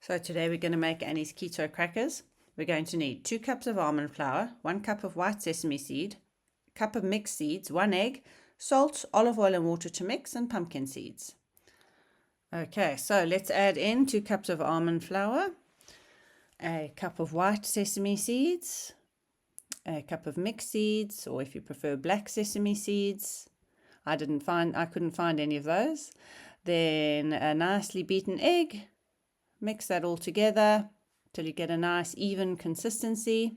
So today we're going to make Annie's keto crackers. We're going to need 2 cups of almond flour, 1 cup of white sesame seed, a cup of mixed seeds, 1 egg, salt, olive oil and water to mix, and pumpkin seeds. Okay, so let's add in 2 cups of almond flour, a cup of white sesame seeds, a cup of mixed seeds, or if you prefer black sesame seeds. I couldn't find any of those. Then a nicely beaten egg. Mix that all together till you get a nice even consistency.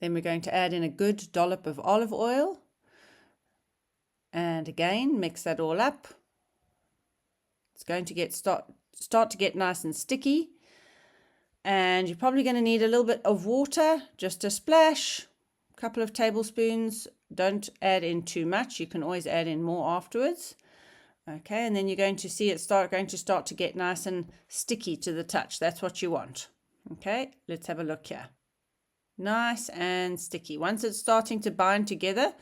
Then we're going to add in a good dollop of olive oil. And again, mix that all up. It's going to start to get nice and sticky. And you're probably going to need a little bit of water, just a splash, a couple of tablespoons. Don't add in too much. You can always add in more afterwards. Okay, and then you're going to see it start to get nice and sticky to the touch. That's what you want. Okay, let's have a look here. Nice and sticky. Once it's starting to bind together,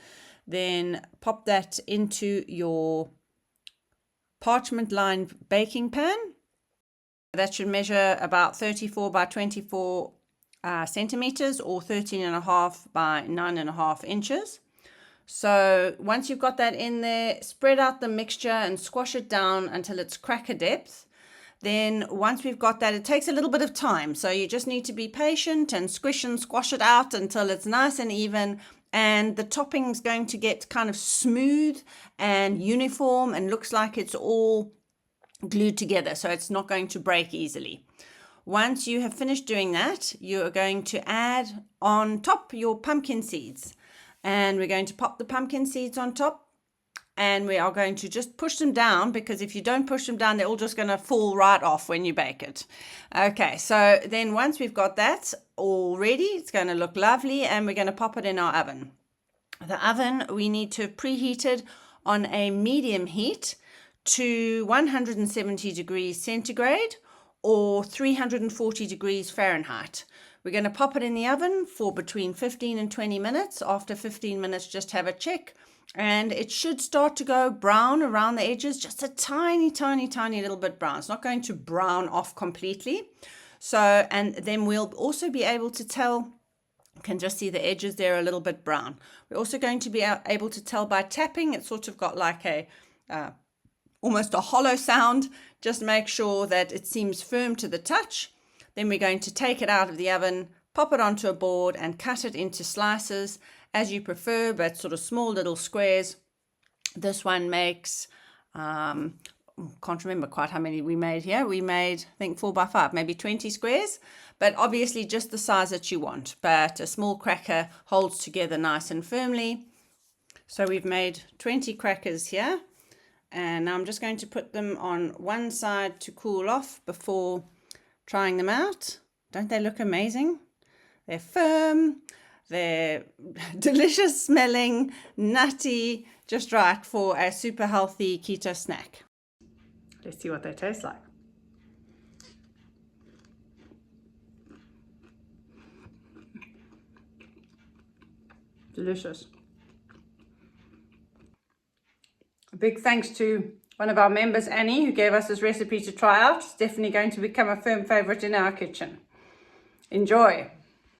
then pop that into your parchment lined baking pan. That should measure about 34 by 24 centimeters or 13.5 by 9.5 inches. So once you've got that in there, spread out the mixture and squash it down until it's cracker depth. Then once we've got that, it takes a little bit of time. So you just need to be patient and squish and squash it out until it's nice and even. And the topping's going to get kind of smooth and uniform and looks like it's all glued together. So it's not going to break easily. Once you have finished doing that, you're going to add on top your pumpkin seeds. And we're going to pop the pumpkin seeds on top, and we are going to just push them down, because if you don't push them down, they're all just going to fall right off when you bake it. Okay, so then once we've got that all ready, it's going to look lovely, and we're going to pop it in our oven. The oven, we need to preheat it on a medium heat to 170 degrees centigrade or 340 degrees Fahrenheit. We're going to pop it in the oven for between 15 and 20 minutes. After 15 minutes, just have a check. And it should start to go brown around the edges, just a tiny, tiny, tiny little bit brown. It's not going to brown off completely. So, and then we'll also be able to tell, you can just see the edges there a little bit brown. We're also going to be able to tell by tapping. It's sort of got like a, almost a hollow sound. Just make sure that it seems firm to the touch. Then we're going to take it out of the oven, pop it onto a board and cut it into slices as you prefer, but sort of small little squares. This one makes, can't remember quite how many we made here. We made, I think 4 by 5, maybe 20 squares, but obviously just the size that you want. But a small cracker holds together nice and firmly. So we've made 20 crackers here. And now I'm just going to put them on one side to cool off before trying them out. Don't they look amazing? They're firm, they're delicious smelling, nutty, just right for a super healthy keto snack. Let's see what they taste like. Delicious. A big thanks to one of our members, Annie, who gave us this recipe to try out. It's definitely going to become a firm favorite in our kitchen. Enjoy.